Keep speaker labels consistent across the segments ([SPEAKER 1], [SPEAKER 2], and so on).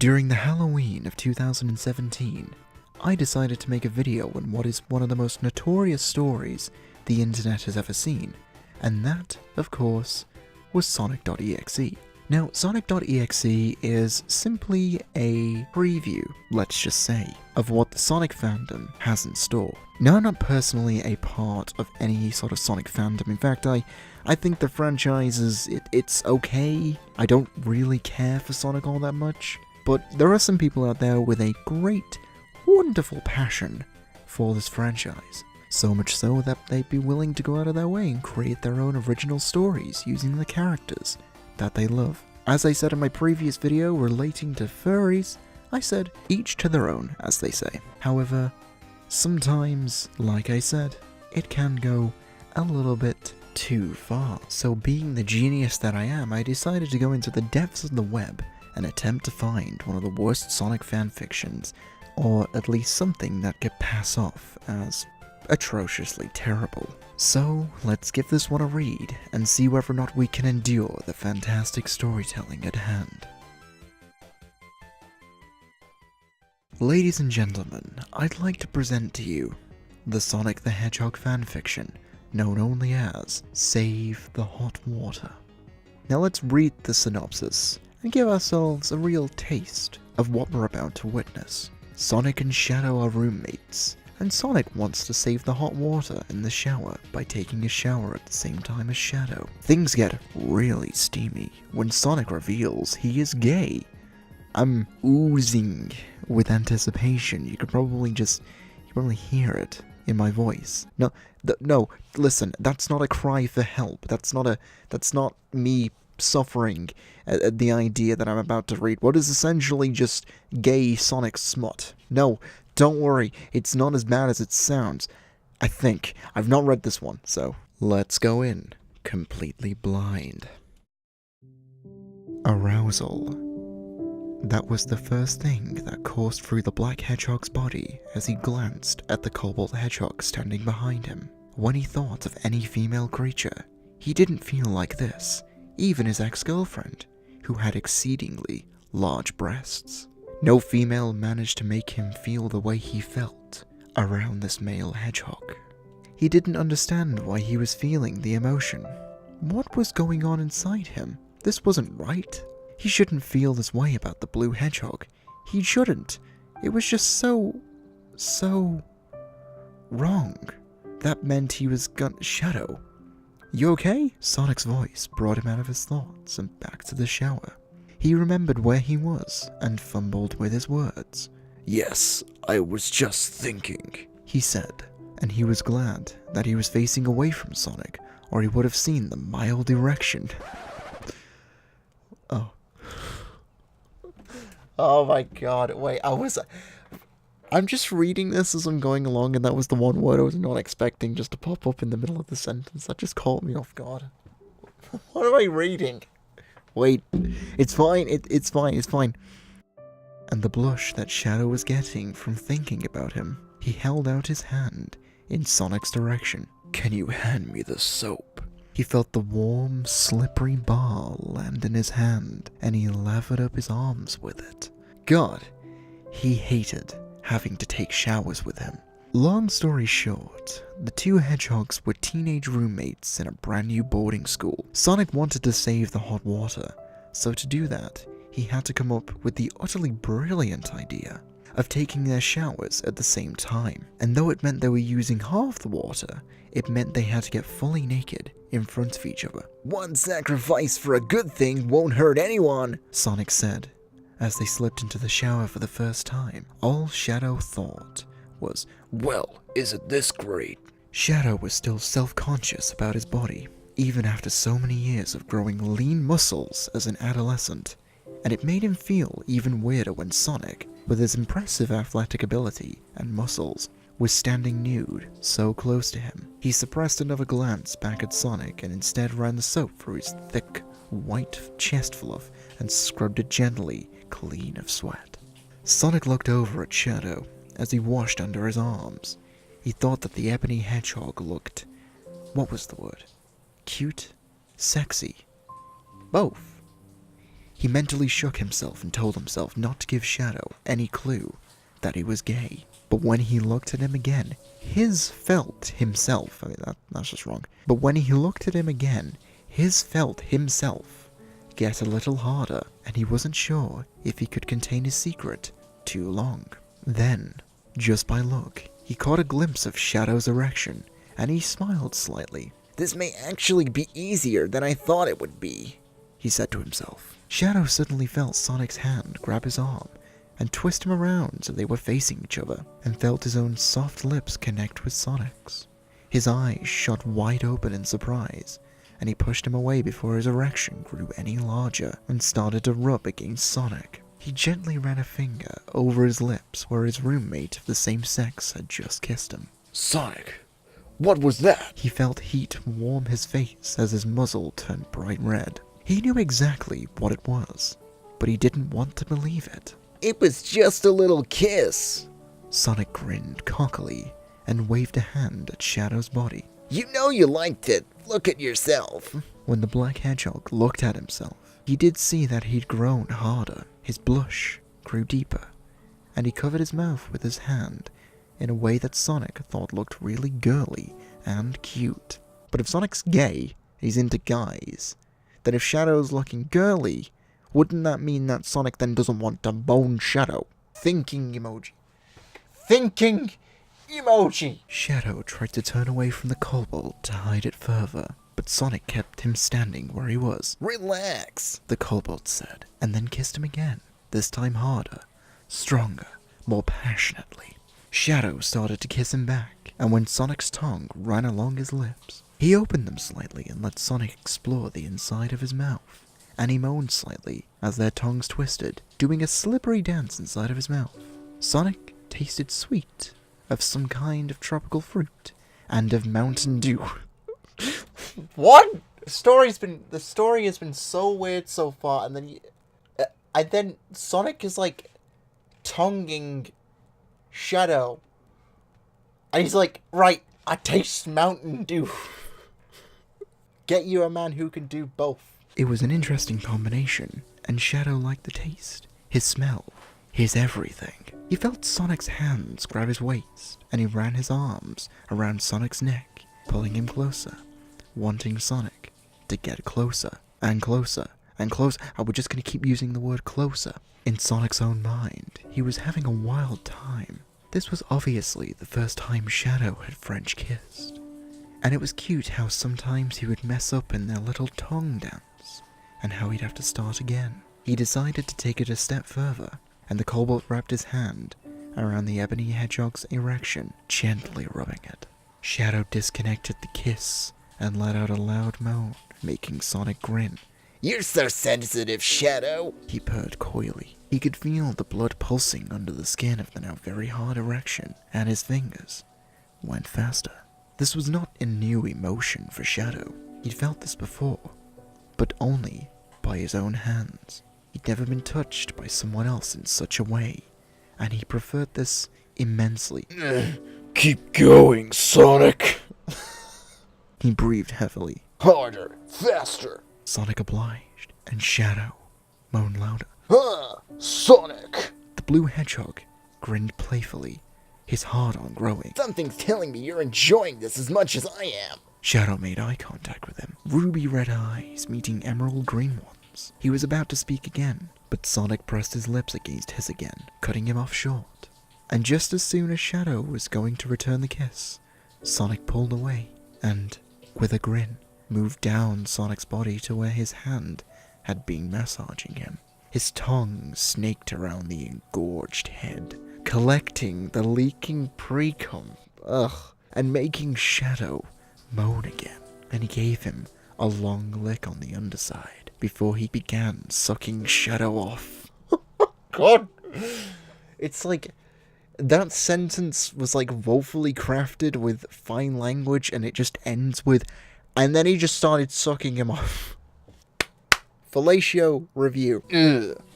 [SPEAKER 1] During the Halloween of 2017, I decided to make a video on what is one of the most notorious stories the internet has ever seen, and that, of course, was Sonic.exe. Now, Sonic.exe is simply a preview, let's just say, of what the Sonic fandom has in store. Now, I'm not personally a part of any sort of Sonic fandom. In fact, I think the franchise it's okay. I don't really care for Sonic all that much. But there are some people out there with a great, wonderful passion for this franchise. So much so that they'd be willing to go out of their way and create their own original stories using the characters that they love. As I said in my previous video relating to furries, I said each to their own, as they say. However, sometimes, like I said, it can go a little bit too far. So being the genius that I am, I decided to go into the depths of the web and attempt to find one of the worst Sonic fanfictions, or at least something that could pass off as atrociously terrible. So, let's give this one a read, and see whether or not we can endure the fantastic storytelling at hand. Ladies and gentlemen, I'd like to present to you the Sonic the Hedgehog fanfiction, known only as Save the Hot Water. Now let's read the synopsis, and give ourselves a real taste of what we're about to witness. Sonic and Shadow are roommates, and Sonic wants to save the hot water in the shower by taking a shower at the same time as Shadow. Things get really steamy when Sonic reveals he is gay. I'm oozing with anticipation. You could probably hear it in my voice. No, listen, that's not a cry for help. That's not me suffering at the idea that I'm about to read what is essentially just gay Sonic smut. No, don't worry, it's not as bad as it sounds. I think. I've not read this one, so let's go in, completely blind. Arousal. That was the first thing that coursed through the Black Hedgehog's body as he glanced at the Cobalt Hedgehog standing behind him. When he thought of any female creature, he didn't feel like this. Even his ex-girlfriend, who had exceedingly large breasts. No female managed to make him feel the way he felt around this male hedgehog. He didn't understand why he was feeling the emotion. What was going on inside him? This wasn't right. He shouldn't feel this way about the blue hedgehog. He shouldn't. It was just so wrong. That meant he was Shadow. You okay? Sonic's voice brought him out of his thoughts and back to the shower. He remembered where he was and fumbled with his words. Yes, I was just thinking, he said, and he was glad that he was facing away from Sonic, or he would have seen the mild erection. Oh my god, wait, I'm just reading this as I'm going along, and that was the one word I was not expecting just to pop up in the middle of the sentence. That just caught me off guard. What am I reading? Wait, it's fine, it's fine. And the blush that Shadow was getting from thinking about him, he held out his hand in Sonic's direction. Can you hand me the soap? He felt the warm, slippery bar land in his hand, and he lathered up his arms with it. God, he hated having to take showers with him. Long story short, the two hedgehogs were teenage roommates in a brand new boarding school. Sonic wanted to save the hot water, so to do that, he had to come up with the utterly brilliant idea of taking their showers at the same time. And though it meant they were using half the water, it meant they had to get fully naked in front of each other. One sacrifice for a good thing won't hurt anyone, Sonic said, as they slipped into the shower for the first time. All Shadow thought was, well, isn't this great? Shadow was still self-conscious about his body, even after so many years of growing lean muscles as an adolescent, and it made him feel even weirder when Sonic, with his impressive athletic ability and muscles, was standing nude so close to him. He suppressed another glance back at Sonic and instead ran the soap through his thick, white chest fluff and scrubbed it gently clean of sweat. Sonic looked over at Shadow as he washed under his arms. He thought that the ebony hedgehog looked, what was the word? Cute? Sexy? Both. He mentally shook himself and told himself not to give Shadow any clue that he was gay. But when he looked at him again, his felt himself, that's just wrong. But when he looked at him again, his felt himself get a little harder, and he wasn't sure if he could contain his secret too long. Then, just by look, he caught a glimpse of Shadow's erection, and he smiled slightly. "This may actually be easier than I thought it would be," he said to himself. Shadow suddenly felt Sonic's hand grab his arm and twist him around so they were facing each other, and felt his own soft lips connect with Sonic's. His eyes shot wide open in surprise, and he pushed him away before his erection grew any larger and started to rub against Sonic. He gently ran a finger over his lips where his roommate of the same sex had just kissed him.
[SPEAKER 2] "Sonic, what was that?"
[SPEAKER 1] He felt heat warm his face as his muzzle turned bright red. He knew exactly what it was, but he didn't want to believe it.
[SPEAKER 2] "It was just a little kiss."
[SPEAKER 1] Sonic grinned cockily and waved a hand at Shadow's body.
[SPEAKER 2] "You know you liked it. Look at yourself."
[SPEAKER 1] When the black hedgehog looked at himself, he did see that he'd grown harder. His blush grew deeper, and he covered his mouth with his hand in a way that Sonic thought looked really girly and cute. But if Sonic's gay, he's into guys, then if Shadow's looking girly, wouldn't that mean that Sonic then doesn't want to bone Shadow? Thinking emoji. Thinking emoji! Shadow tried to turn away from the kobold to hide it further, but Sonic kept him standing where he was.
[SPEAKER 2] "Relax,"
[SPEAKER 1] the kobold said, and then kissed him again, this time harder, stronger, more passionately. Shadow started to kiss him back, and when Sonic's tongue ran along his lips, he opened them slightly and let Sonic explore the inside of his mouth. And he moaned slightly as their tongues twisted, doing a slippery dance inside of his mouth. Sonic tasted sweet, of some kind of tropical fruit, and of Mountain Dew. What? The story has been so weird so far, and then Sonic is like tonguing Shadow, and he's like, "Right, I taste Mountain Dew." Get you a man who can do both. It was an interesting combination, and Shadow liked the taste, his smell, his everything. He felt Sonic's hands grab his waist, and he ran his arms around Sonic's neck, pulling him closer, wanting Sonic to get closer, and closer, and closer. We're just going to keep using the word closer. In Sonic's own mind, he was having a wild time. This was obviously the first time Shadow had French kissed. And it was cute how sometimes he would mess up in their little tongue dance, and how he'd have to start again. He decided to take it a step further, and the kobold wrapped his hand around the ebony hedgehog's erection, gently rubbing it. Shadow disconnected the kiss and let out a loud moan, making Sonic grin.
[SPEAKER 2] "You're so sensitive, Shadow,"
[SPEAKER 1] he purred coyly. He could feel the blood pulsing under the skin of the now very hard erection, and his fingers went faster. This was not a new emotion for Shadow. He'd felt this before, but only by his own hands. He'd never been touched by someone else in such a way, and he preferred this immensely.
[SPEAKER 2] "Keep going, Sonic."
[SPEAKER 1] He breathed heavily.
[SPEAKER 2] "Harder, faster."
[SPEAKER 1] Sonic obliged, and Shadow moaned louder.
[SPEAKER 2] Sonic."
[SPEAKER 1] The blue hedgehog grinned playfully, his hard-on growing.
[SPEAKER 2] "Something's telling me you're enjoying this as much as I am."
[SPEAKER 1] Shadow made eye contact with him, ruby red eyes meeting emerald green ones. He was about to speak again, but Sonic pressed his lips against his again, cutting him off short. And just as soon as Shadow was going to return the kiss, Sonic pulled away, and, with a grin, moved down Sonic's body to where his hand had been massaging him. His tongue snaked around the engorged head, collecting the leaking pre-cum, and making Shadow moan again. And he gave him a long lick on the underside before he began sucking Shadow off. God! It's like, that sentence was like woefully crafted with fine language, and it just ends with, and then he just started sucking him off. Fellatio review.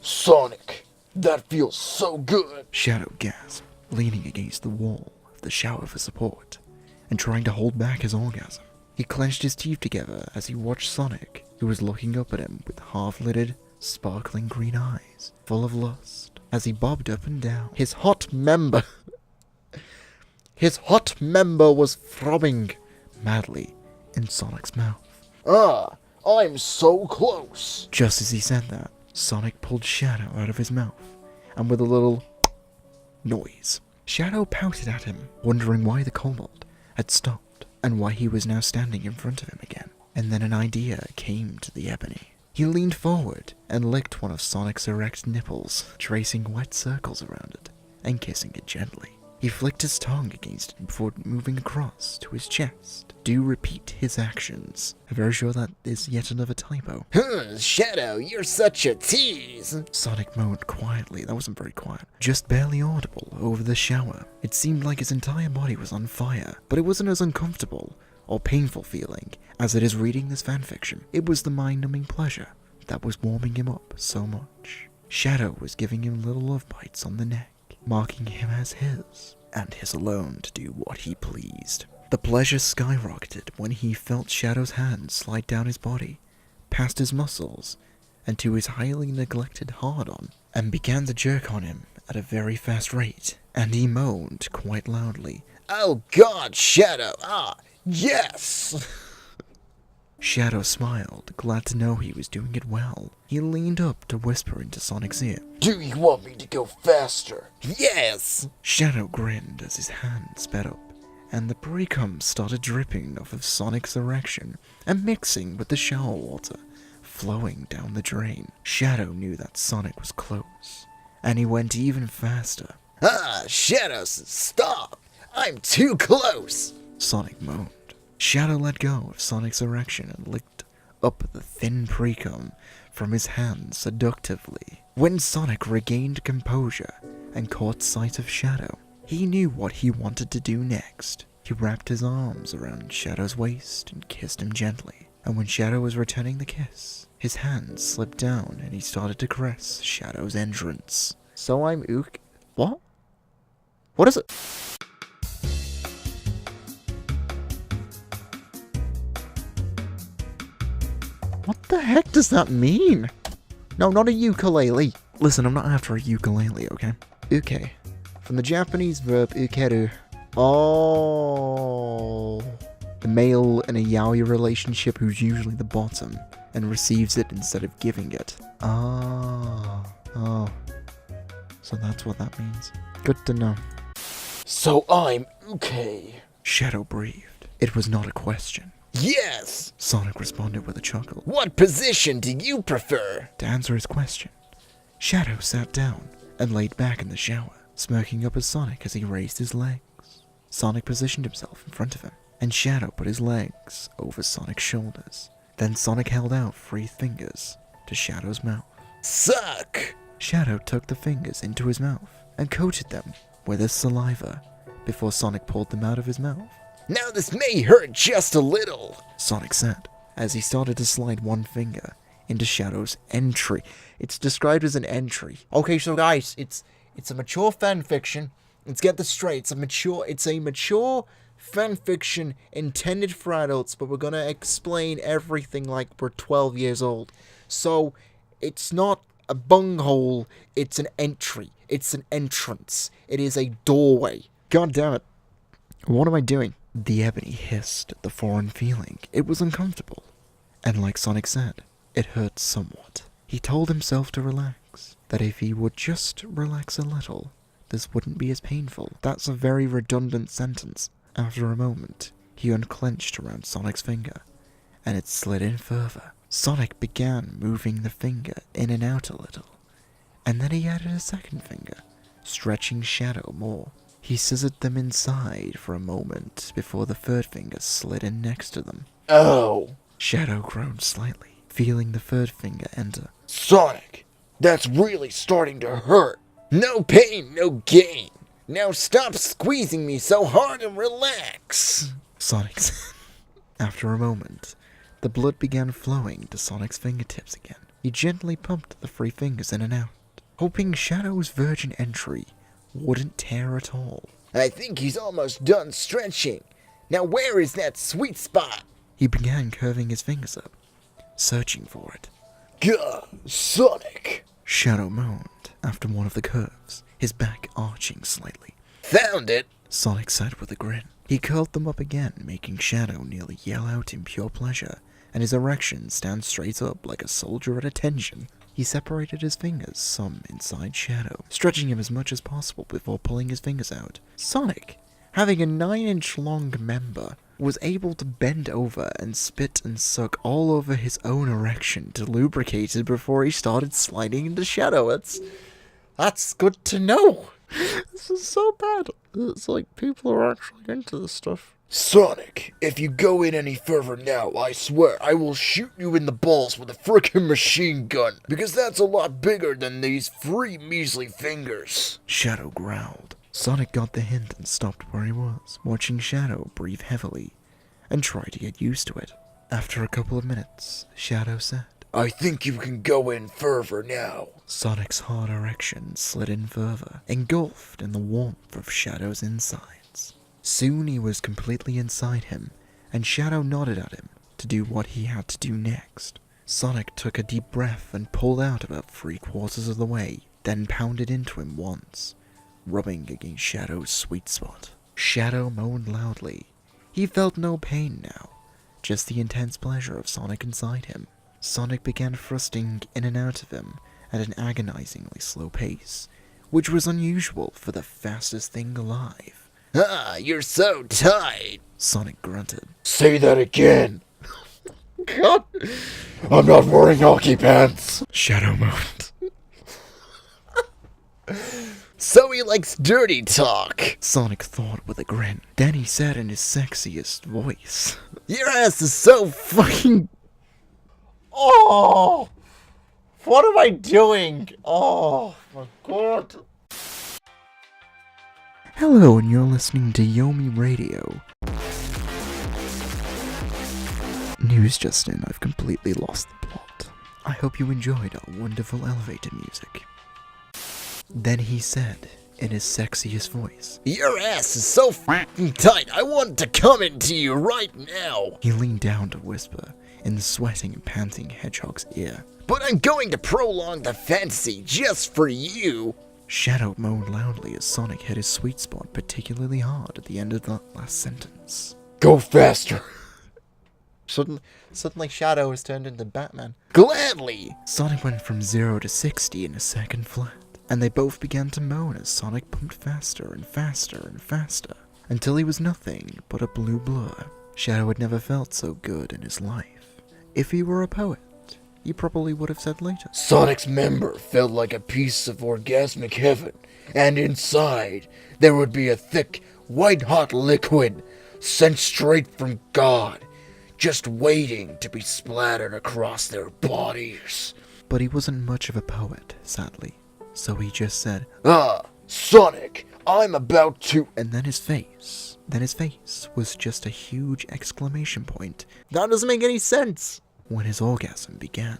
[SPEAKER 2] Sonic, that feels so good.
[SPEAKER 1] Shadow gasped, leaning against the wall of the shower for support, and trying to hold back his orgasm. He clenched his teeth together as he watched Sonic, who was looking up at him with half-lidded, sparkling green eyes, full of lust, as he bobbed up and down. His hot member was throbbing madly in Sonic's mouth.
[SPEAKER 2] I'm so close.
[SPEAKER 1] Just as he said that, Sonic pulled Shadow out of his mouth, and with a little noise, Shadow pouted at him, wondering why the kobold had stopped, and why he was now standing in front of him again. And then an idea came to the ebony. He leaned forward and licked one of Sonic's erect nipples, tracing wet circles around it, and kissing it gently. He flicked his tongue against it before moving across to his chest. Do repeat his actions. I'm very sure that is yet another typo.
[SPEAKER 2] Shadow, you're such a tease.
[SPEAKER 1] Sonic moaned quietly. That wasn't very quiet. Just barely audible over the shower. It seemed like his entire body was on fire, but it wasn't as uncomfortable or painful feeling as it is reading this fanfiction. It was the mind-numbing pleasure that was warming him up so much. Shadow was giving him little love bites on the neck, marking him as his, and his alone to do what he pleased. The pleasure skyrocketed when he felt Shadow's hand slide down his body, past his muscles, and to his highly neglected hard-on, and began to jerk on him at a very fast rate, and he moaned quite loudly.
[SPEAKER 2] Oh God, Shadow, yes!
[SPEAKER 1] Shadow smiled, glad to know he was doing it well. He leaned up to whisper into Sonic's ear.
[SPEAKER 2] Do you want me to go faster? Yes!
[SPEAKER 1] Shadow grinned as his hand sped up, and the pre-cum started dripping off of Sonic's erection and mixing with the shower water, flowing down the drain. Shadow knew that Sonic was close, and he went even faster.
[SPEAKER 2] Shadow, stop! I'm too close!
[SPEAKER 1] Sonic moaned. Shadow let go of Sonic's erection and licked up the thin pre-cum from his hand seductively. When Sonic regained composure and caught sight of Shadow, he knew what he wanted to do next. He wrapped his arms around Shadow's waist and kissed him gently. And when Shadow was returning the kiss, his hand slipped down and he started to caress Shadow's entrance. So I'm What? What is it? What the heck does that mean? No, not a ukulele. Listen, I'm not after a ukulele, okay? Uke. From the Japanese verb ukeru. Oh. The male in a yaoi relationship who's usually the bottom and receives it instead of giving it. Oh. So that's what that means. Good to know.
[SPEAKER 2] So I'm Uke.
[SPEAKER 1] Shadow breathed. It was not a question.
[SPEAKER 2] Yes!
[SPEAKER 1] Sonic responded with a chuckle.
[SPEAKER 2] What position do you prefer?
[SPEAKER 1] To answer his question, Shadow sat down and laid back in the shower, smirking up at Sonic as he raised his legs. Sonic positioned himself in front of him, and Shadow put his legs over Sonic's shoulders. Then Sonic held out 3 fingers to Shadow's mouth.
[SPEAKER 2] Suck!
[SPEAKER 1] Shadow took the fingers into his mouth and coated them with his saliva before Sonic pulled them out of his mouth.
[SPEAKER 2] Now this may hurt just a little,
[SPEAKER 1] Sonic said, as he started to slide one finger into Shadow's entry. It's described as an entry. Okay, so guys, it's a mature fanfiction. Let's get this straight. It's a mature fanfiction intended for adults, but we're gonna explain everything like we're 12 years old. So it's not a bunghole, it's an entry. It's an entrance. It is a doorway. God damn it. What am I doing? The ebony hissed at the foreign feeling. It was uncomfortable. And like Sonic said, it hurt somewhat. He told himself to relax. That if he would just relax a little, this wouldn't be as painful. That's a very redundant sentence. After a moment, he unclenched around Sonic's finger, and it slid in further. Sonic began moving the finger in and out a little, and then he added a second finger, stretching Shadow more. He scissored them inside for a moment before the third finger slid in next to them.
[SPEAKER 2] Oh!
[SPEAKER 1] Shadow groaned slightly, feeling the third finger enter.
[SPEAKER 2] Sonic, that's really starting to hurt. No pain, no gain. Now stop squeezing me so hard and relax.
[SPEAKER 1] Sonic said. After a moment, the blood began flowing to Sonic's fingertips again. He gently pumped the 3 fingers in and out, hoping Shadow's virgin entry wouldn't tear at all.
[SPEAKER 2] I think he's almost done stretching. Now where is that sweet spot?
[SPEAKER 1] He began curving his fingers up, searching for it.
[SPEAKER 2] Gah, Sonic!
[SPEAKER 1] Shadow moaned after one of the curves, his back arching slightly.
[SPEAKER 2] Found it!
[SPEAKER 1] Sonic said with a grin. He curled them up again, making Shadow nearly yell out in pure pleasure, and his erection stand straight up like a soldier at attention. He separated his fingers, some inside Shadow, stretching him as much as possible before pulling his fingers out. Sonic, having a 9-inch long member, was able to bend over and spit and suck all over his own erection to lubricate it before he started sliding into Shadow. That's good to know. This is so bad. It's like people are actually into this stuff.
[SPEAKER 2] Sonic, if you go in any further now, I swear I will shoot you in the balls with a frickin' machine gun, because that's a lot bigger than these 3 measly fingers.
[SPEAKER 1] Shadow growled. Sonic got the hint and stopped where he was, watching Shadow breathe heavily, and try to get used to it. After a couple of minutes, Shadow said,
[SPEAKER 2] I think you can go in further now.
[SPEAKER 1] Sonic's hard erection slid in further, engulfed in the warmth of Shadow's insides. Soon he was completely inside him, and Shadow nodded at him to do what he had to do next. Sonic took a deep breath and pulled out about 3/4 of the way, then pounded into him once, rubbing against Shadow's sweet spot. Shadow moaned loudly. He felt no pain now, just the intense pleasure of Sonic inside him. Sonic began thrusting in and out of him at an agonizingly slow pace, which was unusual for the fastest thing alive.
[SPEAKER 2] Ah, you're so tight.
[SPEAKER 1] Sonic grunted.
[SPEAKER 2] Say that again.
[SPEAKER 1] God!
[SPEAKER 2] I'm not wearing hockey pants.
[SPEAKER 1] Shadow moaned.
[SPEAKER 2] So he likes dirty talk.
[SPEAKER 1] Sonic thought with a grin. Then he said in his sexiest voice,
[SPEAKER 2] Your ass is so fucking...
[SPEAKER 1] Oh! What am I doing? Oh, my God. Hello, and you're listening to Yomi Radio. News just in, I've completely lost the plot. I hope you enjoyed our wonderful elevator music. Then he said, in his sexiest voice,
[SPEAKER 2] Your ass is so fucking tight, I want to come into you right now.
[SPEAKER 1] He leaned down to whisper in the sweating and panting hedgehog's ear.
[SPEAKER 2] But I'm going to prolong the fantasy just for you.
[SPEAKER 1] Shadow moaned loudly as Sonic hit his sweet spot particularly hard at the end of that last sentence.
[SPEAKER 2] Go faster.
[SPEAKER 1] Suddenly Shadow has turned into Batman.
[SPEAKER 2] Gladly.
[SPEAKER 1] Sonic went from 0 to 60 in a second flat, and they both began to moan as Sonic pumped faster and faster and faster, until he was nothing but a blue blur. Shadow had never felt so good in his life. If he were a poet, he probably would have said later.
[SPEAKER 2] Sonic's member felt like a piece of orgasmic heaven, and inside there would be a thick, white-hot liquid sent straight from God, just waiting to be splattered across their bodies.
[SPEAKER 1] But he wasn't much of a poet, sadly, so he just said,
[SPEAKER 2] Ah, Sonic, I'm about to...
[SPEAKER 1] And then his face was just a huge exclamation point. That doesn't make any sense! When his orgasm began,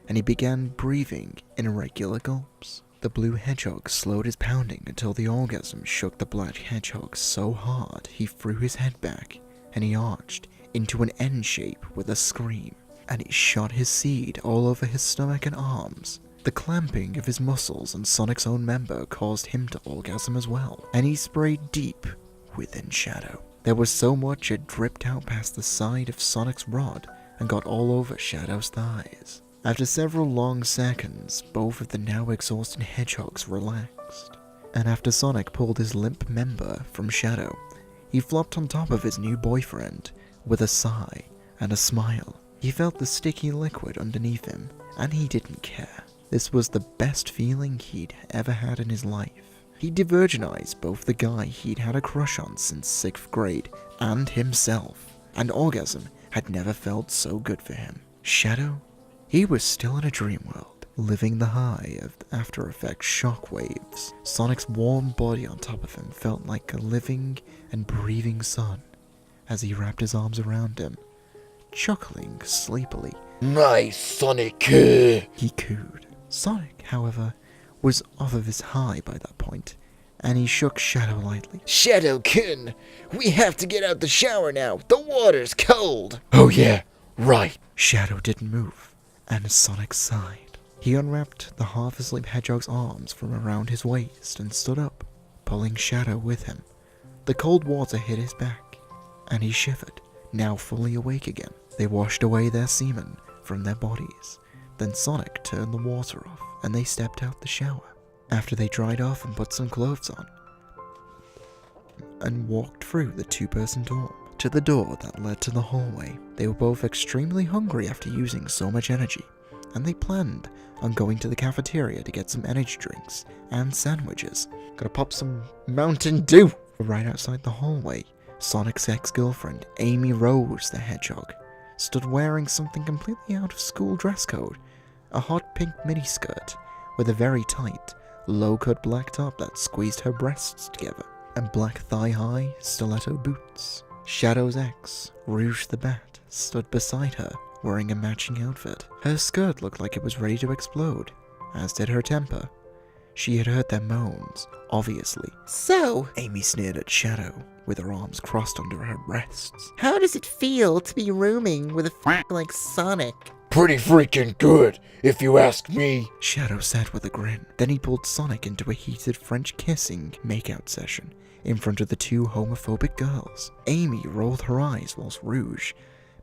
[SPEAKER 1] and he began breathing in irregular gulps. The blue hedgehog slowed his pounding until the orgasm shook the black hedgehog so hard he threw his head back, and he arched into an N shape with a scream, and he shot his seed all over his stomach and arms. The clamping of his muscles and Sonic's own member caused him to orgasm as well, and he sprayed deep within Shadow. There was so much it dripped out past the side of Sonic's rod and got all over Shadow's thighs. After several long seconds, both of the now exhausted hedgehogs relaxed, and after Sonic pulled his limp member from Shadow, he flopped on top of his new boyfriend with a sigh and a smile. He felt the sticky liquid underneath him, and he didn't care. This was the best feeling he'd ever had in his life. He de-virginized both the guy he'd had a crush on since 6th grade and himself, and orgasm had never felt so good for him. Shadow? He was still in a dream world, living the high of the after effects shockwaves. Sonic's warm body on top of him felt like a living and breathing sun as he wrapped his arms around him, chuckling sleepily.
[SPEAKER 2] Nice, Sonic.
[SPEAKER 1] He cooed. Sonic, however, was off of his high by that point, and he shook Shadow lightly.
[SPEAKER 2] Shadow-kun, we have to get out the shower now. The water's cold.
[SPEAKER 1] Oh yeah, right. Shadow didn't move, And Sonic sighed. He unwrapped the half-asleep hedgehog's arms from around his waist and stood up, pulling Shadow with him. The cold water hit his back, and he shivered, now fully awake again. They washed away their semen from their bodies. Then Sonic turned the water off, and they stepped out the shower. After they dried off and put some clothes on, and walked through the two-person dorm to the door that led to the hallway. They were both extremely hungry after using so much energy, and they planned on going to the cafeteria to get some energy drinks and sandwiches. Gotta pop some Mountain Dew! Right outside the hallway, Sonic's ex-girlfriend, Amy Rose the Hedgehog, stood wearing something completely out of school dress code. A hot pink miniskirt with a very tight, low-cut black top that squeezed her breasts together, and black thigh-high stiletto boots. Shadow's ex, Rouge the Bat, stood beside her, wearing a matching outfit. Her skirt looked like it was ready to explode, as did her temper. She had heard their moans, obviously. So, Amy sneered at Shadow, with her arms crossed under her breasts. How does it feel to be rooming with a f*** like Sonic?
[SPEAKER 2] Pretty freaking good, if you ask me.
[SPEAKER 1] Shadow said with a grin. Then he pulled Sonic into a heated French kissing makeout session in front of the two homophobic girls. Amy rolled her eyes whilst Rouge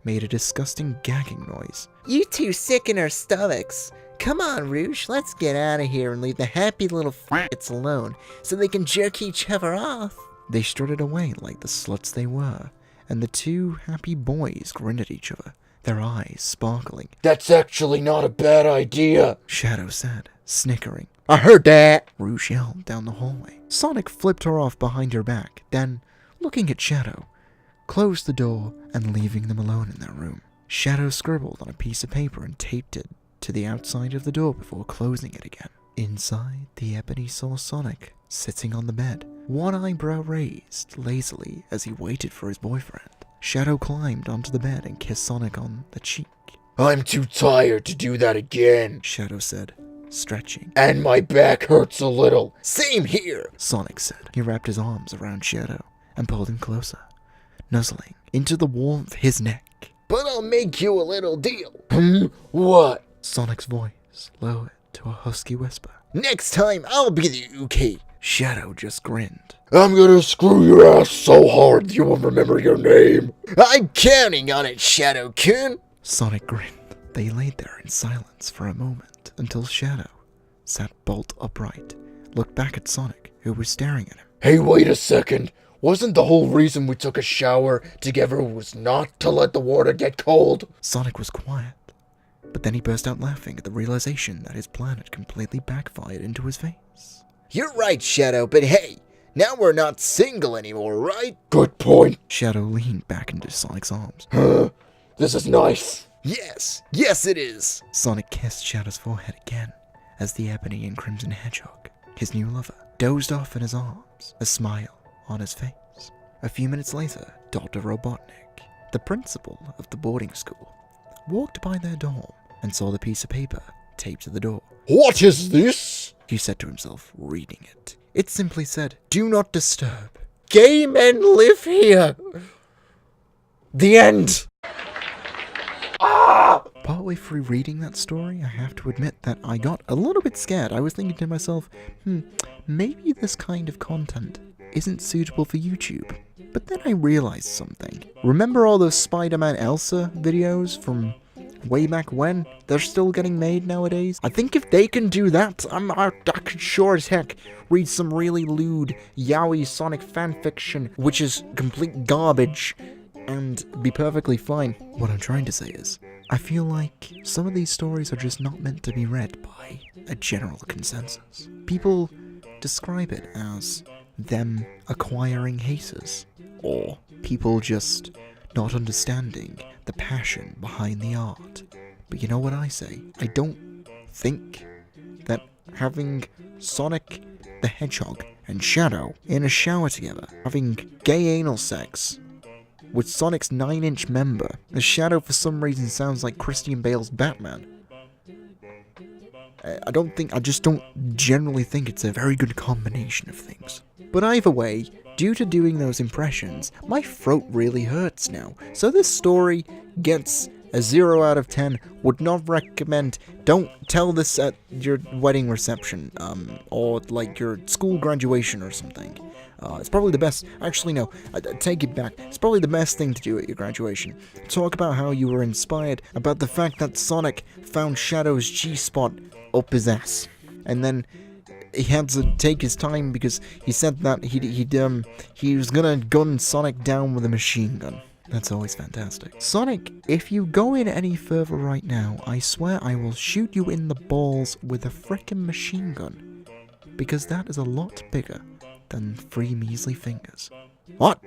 [SPEAKER 1] made a disgusting gagging noise. You two sicken our stomachs. Come on, Rouge, let's get out of here and leave the happy little f***its alone so they can jerk each other off. They strutted away like the sluts they were, and the two happy boys grinned at each other, their eyes sparkling.
[SPEAKER 2] That's actually not a bad idea,
[SPEAKER 1] Shadow said, snickering. I heard that, Rouge yelled down the hallway. Sonic flipped her off behind her back, then, looking at Shadow, closed the door and leaving them alone in their room. Shadow scribbled on a piece of paper and taped it to the outside of the door before closing it again. Inside, the Ebony saw Sonic sitting on the bed, one eyebrow raised lazily as he waited for his boyfriend. Shadow climbed onto the bed and kissed Sonic on the cheek.
[SPEAKER 2] I'm too tired to do that again,
[SPEAKER 1] Shadow said, stretching.
[SPEAKER 2] And my back hurts a little.
[SPEAKER 1] Same here, Sonic said. He wrapped his arms around Shadow and pulled him closer, nuzzling into the warmth of his neck.
[SPEAKER 2] But I'll make you a little deal. What?
[SPEAKER 1] Sonic's voice lowered to a husky whisper.
[SPEAKER 2] Next time, I'll be the UK.
[SPEAKER 1] Shadow just grinned.
[SPEAKER 2] I'm gonna screw your ass so hard you won't remember your name.
[SPEAKER 1] I'm counting on it, Shadow-kun. Sonic grinned. They laid there in silence for a moment until Shadow sat bolt upright, looked back at Sonic, who was staring at him.
[SPEAKER 2] Hey, wait a second. Wasn't the whole reason we took a shower together was not to let the water get cold?
[SPEAKER 1] Sonic was quiet, but then he burst out laughing at the realization that his plan had completely backfired into his face. You're right, Shadow, but hey, now we're not single anymore, right?
[SPEAKER 2] Good point.
[SPEAKER 1] Shadow leaned back into Sonic's arms.
[SPEAKER 2] This is nice.
[SPEAKER 1] Yes, yes it is. Sonic kissed Shadow's forehead again as the Ebony and Crimson Hedgehog, his new lover, dozed off in his arms, a smile on his face. A few minutes later, Dr. Robotnik, the principal of the boarding school, walked by their dorm and saw the piece of paper taped to the door.
[SPEAKER 2] What is this?
[SPEAKER 1] He said to himself, reading it. It simply said, "Do not disturb. Gay men live here." The end. Partway through reading that story, I have to admit that I got a little bit scared. I was thinking to myself, maybe this kind of content isn't suitable for YouTube. But then I realized something. Remember all those Spider-Man Elsa videos from way back when? They're still getting made nowadays. I think if they can do that, I could sure as heck read some really lewd Yaoi Sonic fanfiction, which is complete garbage, and be perfectly fine. What I'm trying to say is, I feel like some of these stories are just not meant to be read by a general consensus. People describe it as them acquiring haters, or people just not understanding the passion behind the art. But you know what I say? I don't think that having Sonic the Hedgehog and Shadow in a shower together, having gay anal sex with Sonic's 9-inch member, as Shadow for some reason sounds like Christian Bale's Batman. I just don't generally think it's a very good combination of things. But either way, due to doing those impressions, my throat really hurts now. So this story gets A 0 out of 10. Would not recommend. Don't tell this at your wedding reception, or like your school graduation or something. It's probably the best. Actually, no. I take it back. It's probably the best thing to do at your graduation. Talk about how you were inspired, about the fact that Sonic found Shadow's G-spot up his ass, and then he had to take his time because he said that he was gonna gun Sonic down with a machine gun. That's always fantastic. Sonic, if you go in any further right now, I swear I will shoot you in the balls with a frickin' machine gun, because that is a lot bigger than 3 measly fingers. What?